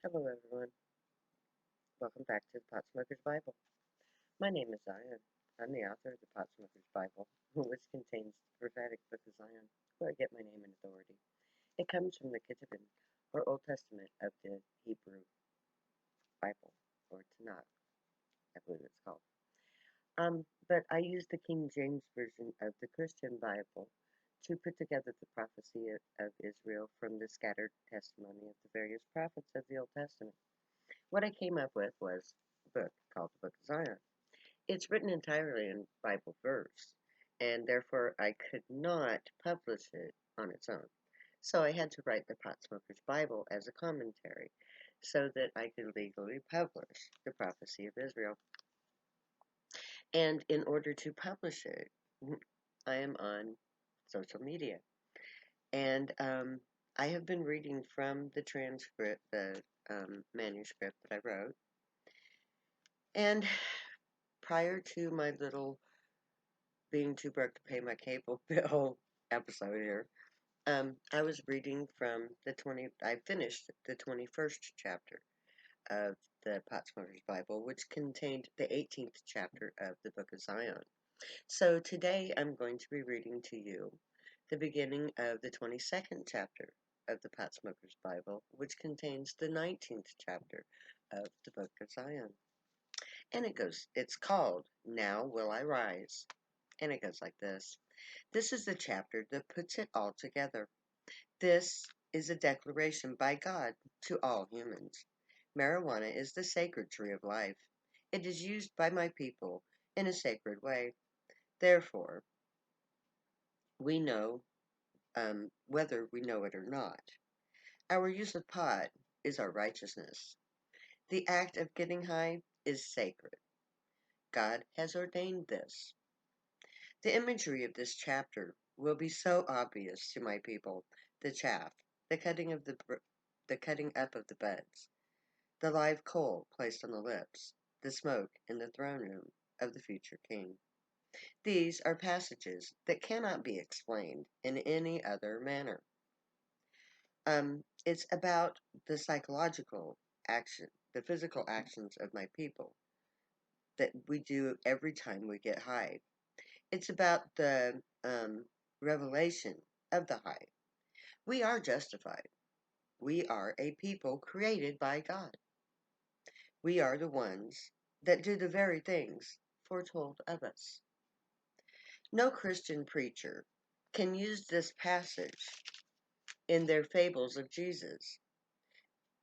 Hello, everyone. Welcome back to the Pot Smoker's Bible. My name is Zion. I'm the author of the Pot Smoker's Bible, which contains the prophetic book of Zion, where I get my name and authority. It comes from the Ketuvim, or Old Testament of the Hebrew Bible, or Tanakh, I believe it's called. But I use the King James Version of the Christian Bible to put together the prophecy of Israel from the scattered testimony of the various prophets of the Old Testament. What I came up with was a book called the Book of Zion. It's written entirely in Bible verse, and therefore I could not publish it on its own. So I had to write the Pot Smoker's Bible as a commentary so that I could legally publish the prophecy of Israel. And in order to publish it, I am on social media. And I have been reading from the transcript, the manuscript that I wrote. And prior to my little being too broke to pay my cable bill episode here, I was reading from I finished the 21st chapter of the Pot Smoker's Bible, which contained the 18th chapter of the Book of Zion. So today I'm going to be reading to you the beginning of the 22nd chapter of the Pot Smoker's Bible, which contains the 19th chapter of the Book of Zion. And it's called Now Will I Rise. And it goes like this. This is the chapter that puts it all together. This is a declaration by God to all humans. Marijuana is the sacred tree of life. It is used by my people in a sacred way. Therefore, we know whether we know it or not. Our use of pot is our righteousness. The act of getting high is sacred. God has ordained this. The imagery of this chapter will be so obvious to my people: the chaff, the cutting up of the buds, the live coal placed on the lips, the smoke in the throne room of the future king. These are passages that cannot be explained in any other manner. It's about the psychological action, the physical actions of my people that we do every time we get high. It's about the revelation of the high. We are justified. We are a people created by God. We are the ones that do the very things foretold of us. No Christian preacher can use this passage in their fables of Jesus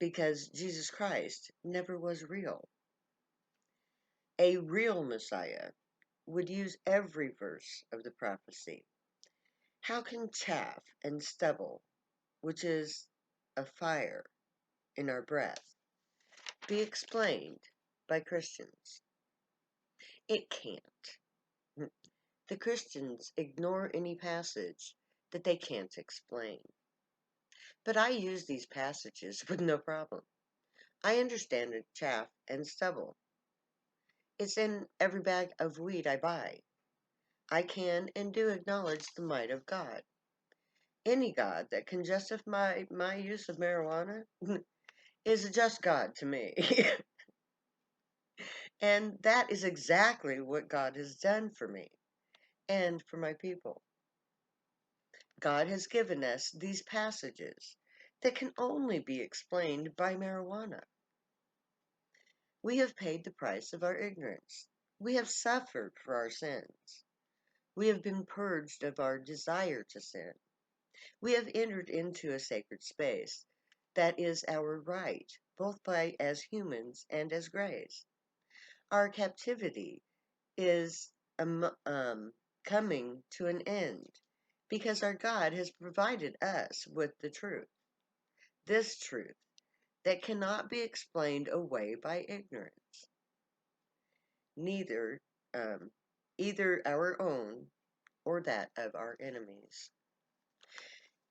because Jesus Christ never was real. A real Messiah would use every verse of the prophecy. How can chaff and stubble, which is a fire in our breath, be explained by Christians? It can't. The Christians ignore any passage that they can't explain. But I use these passages with no problem. I understand the chaff and stubble. It's in every bag of wheat I buy. I can and do acknowledge the might of God. Any God that can justify my use of marijuana is a just God to me. And that is exactly what God has done for me and for my people. God has given us these passages that can only be explained by marijuana. We have paid the price of our ignorance. We have suffered for our sins. We have been purged of our desire to sin. We have entered into a sacred space that is our right, both as humans and as grace. Our captivity is coming to an end because our God has provided us with the truth. This truth that cannot be explained away by ignorance, neither either our own or that of our enemies.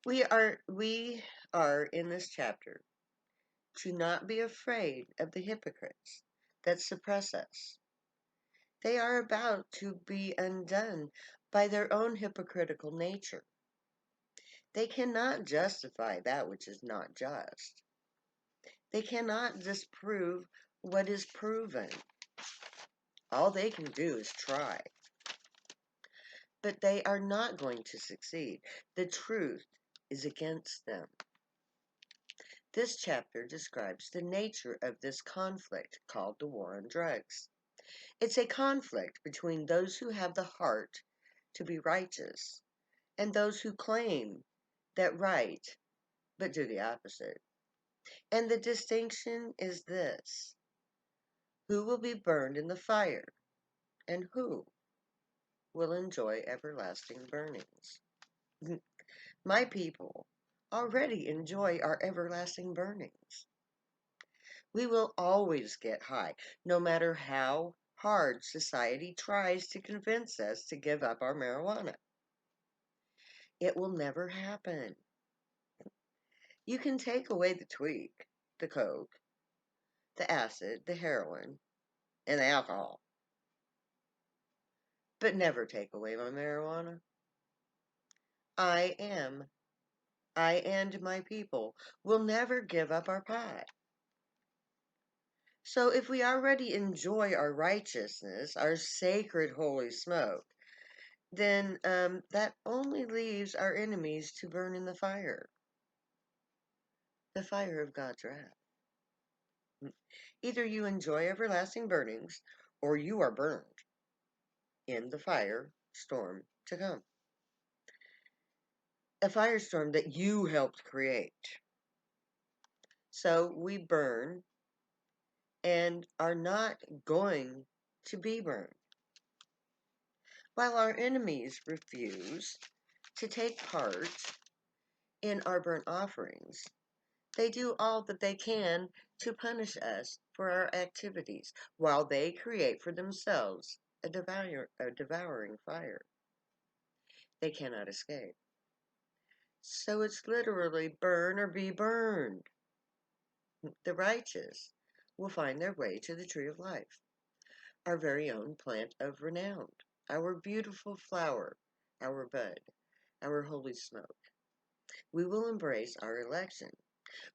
We are in this chapter to not be afraid of the hypocrites that suppress us. They are about to be undone by their own hypocritical nature. They cannot justify that which is not just. They cannot disprove what is proven. All they can do is try. But they are not going to succeed. The truth is against them. This chapter describes the nature of this conflict called the war on drugs. It's a conflict between those who have the heart to be righteous and those who claim that right but do the opposite. And the distinction is this: who will be burned in the fire and who will enjoy everlasting burnings? My people already enjoy our everlasting burnings. We will always get high, no matter how hard society tries to convince us to give up our marijuana. It will never happen. You can take away the tweak, the coke, the acid, the heroin, and the alcohol, but never take away my marijuana. I am, I and my people will never give up our pot. So if we already enjoy our righteousness, our sacred holy smoke, then that only leaves our enemies to burn in the fire of God's wrath. Either you enjoy everlasting burnings, or you are burned in the fire storm to come. A firestorm that you helped create. So we burn and are not going to be burned. While our enemies refuse to take part in our burnt offerings, they do all that they can to punish us for our activities, while they create for themselves a devouring fire. They cannot escape. So it's literally burn or be burned. The righteous will find their way to the tree of life, our very own plant of renown, our beautiful flower, our bud, our holy smoke. We will embrace our election.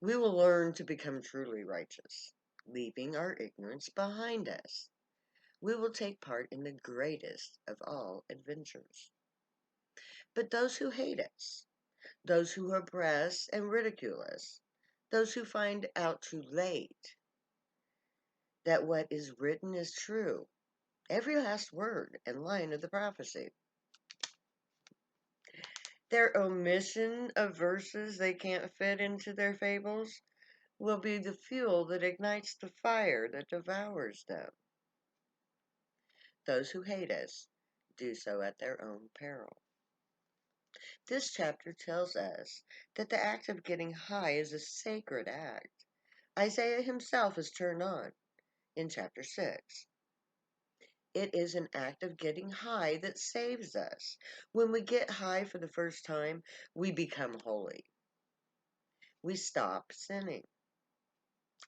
We will learn to become truly righteous, leaving our ignorance behind us. We will take part in the greatest of all adventures. But those who hate us, those who oppress and ridicule us, those who find out too late that what is written is true, every last word and line of the prophecy, their omission of verses they can't fit into their fables will be the fuel that ignites the fire that devours them. Those who hate us do so at their own peril. This chapter tells us that the act of getting high is a sacred act. Isaiah himself is turned on in chapter 6. It is an act of getting high that saves us. When we get high for the first time, we become holy. We stop sinning.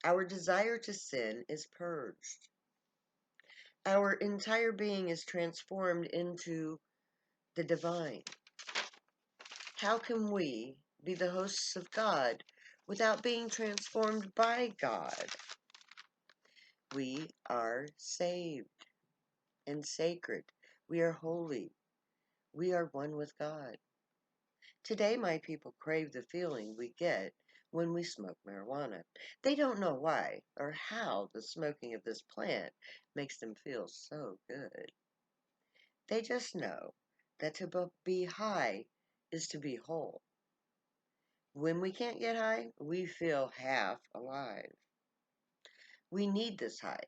Our desire to sin is purged. Our entire being is transformed into the divine. How can we be the hosts of God without being transformed by God? We are saved and sacred. We are holy. We are one with God. Today, my people crave the feeling we get when we smoke marijuana. They don't know why or how the smoking of this plant makes them feel so good. They just know that to be high is to be whole. When we can't get high, we feel half alive. We need this high.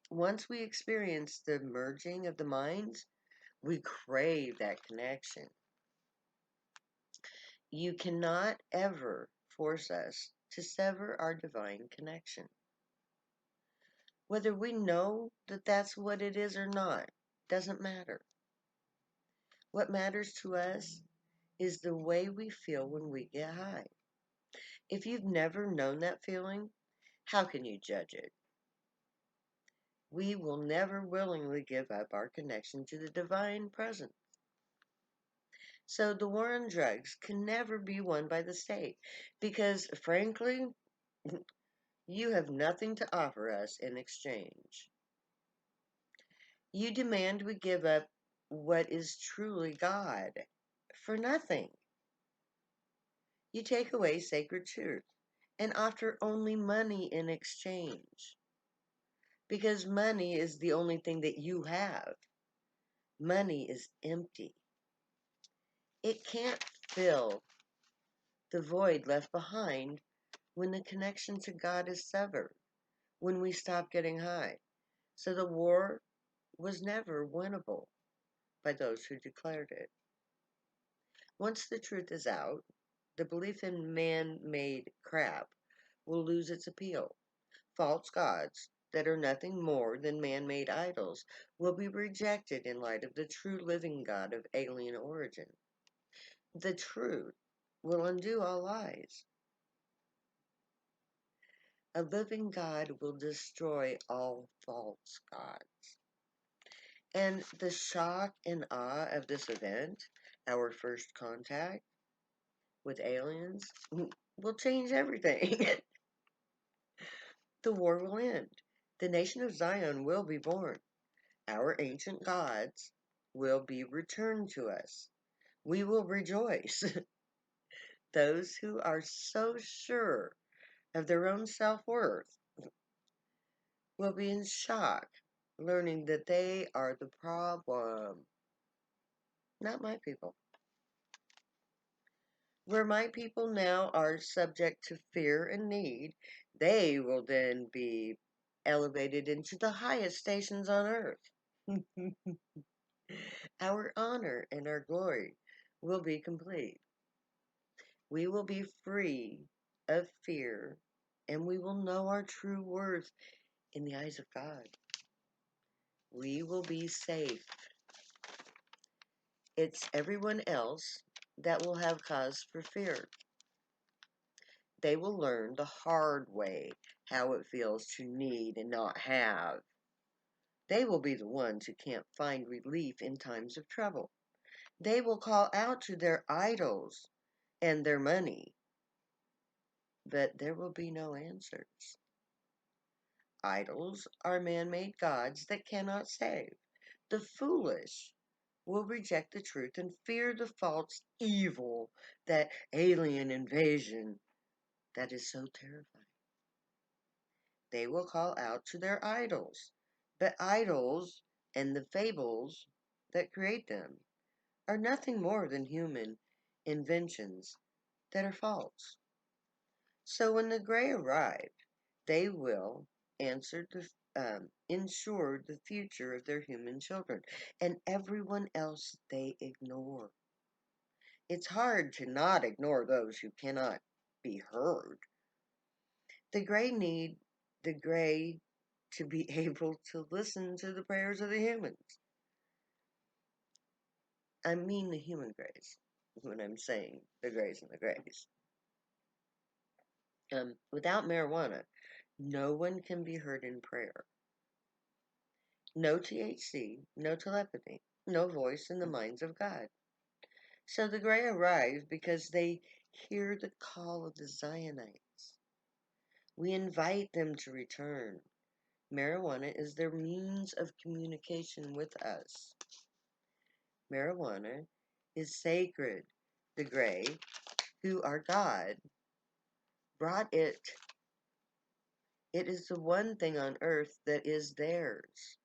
Once we experience the merging of the minds, we crave that connection. You cannot ever force us to sever our divine connection. Whether we know that that's what it is or not, doesn't matter. What matters to us is the way we feel when we get high. If you've never known that feeling, how can you judge it? We will never willingly give up our connection to the divine presence. So the war on drugs can never be won by the state because, frankly, You have nothing to offer us in exchange. You demand we give up what is truly God for nothing. You take away sacred truth and offer only money in exchange because money is the only thing that you have. Money is empty. It can't fill the void left behind when the connection to God is severed, when we stop getting high. So the war was never winnable by those who declared it. Once the truth is out, the belief in man made crap will lose its appeal. False gods that are nothing more than man made idols will be rejected in light of the true living God of alien origin. The truth will undo all lies. A living God will destroy all false gods. And the shock and awe of this event, our first contact with aliens, will change everything. The war will end. The nation of Zion will be born. Our ancient gods will be returned to us. We will rejoice. Those who are so sure of their own self worth will be in shock, learning that they are the problem, not my people. Where my people now are subject to fear and need, they will then be elevated into the highest stations on earth. Our honor and our glory will be complete. We will be free of fear, and we will know our true worth in the eyes of God. We will be safe. It's everyone else that will have cause for fear. They will learn the hard way how it feels to need and not have. They will be the ones who can't find relief in times of trouble. They will call out to their idols and their money, but there will be no answers. Idols are man made gods that cannot save. The foolish will reject the truth and fear the false evil, that alien invasion that is so terrifying. They will call out to their idols, but idols and the fables that create them are nothing more than human inventions that are false. So when the gray arrive, they will ensure the future of their human children and everyone else they ignore. It's hard to not ignore those who cannot be heard. The gray need the gray to be able to listen to the prayers of the humans. I mean the human grays when I'm saying the grays and the grays. Without marijuana, no one can be heard in prayer. No THC, no telepathy, no voice in the minds of God. So the gray arrive because they hear the call of the Zionites. We invite them to return. Marijuana is their means of communication with us. Marijuana is sacred. The gray, who are God, brought it. It is the one thing on earth that is theirs.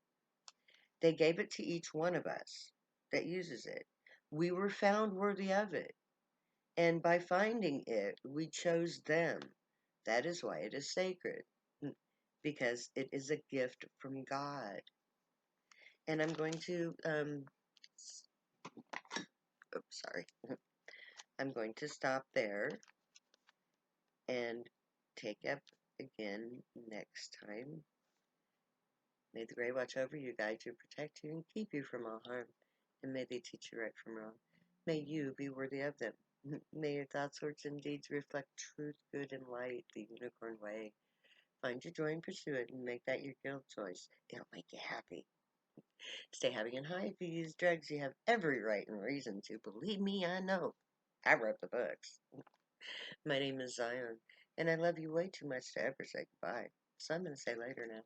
They gave it to each one of us that uses it. We were found worthy of it. And by finding it, we chose them. That is why it is sacred, because it is a gift from God. And I'm going to, oops, sorry. I'm going to stop there and take up again next time. May the Gray watch over you, guide you, protect you, and keep you from all harm. And may they teach you right from wrong. May you be worthy of them. May your thoughts, words, and deeds reflect truth, good, and light, the unicorn way. Find your joy and pursue it, and make that your guild choice. It'll make you happy. Stay happy and high. If you use drugs, you have every right and reason to. Believe me, I know. I wrote the books. My name is Zion, and I love you way too much to ever say goodbye. So I'm going to say later now.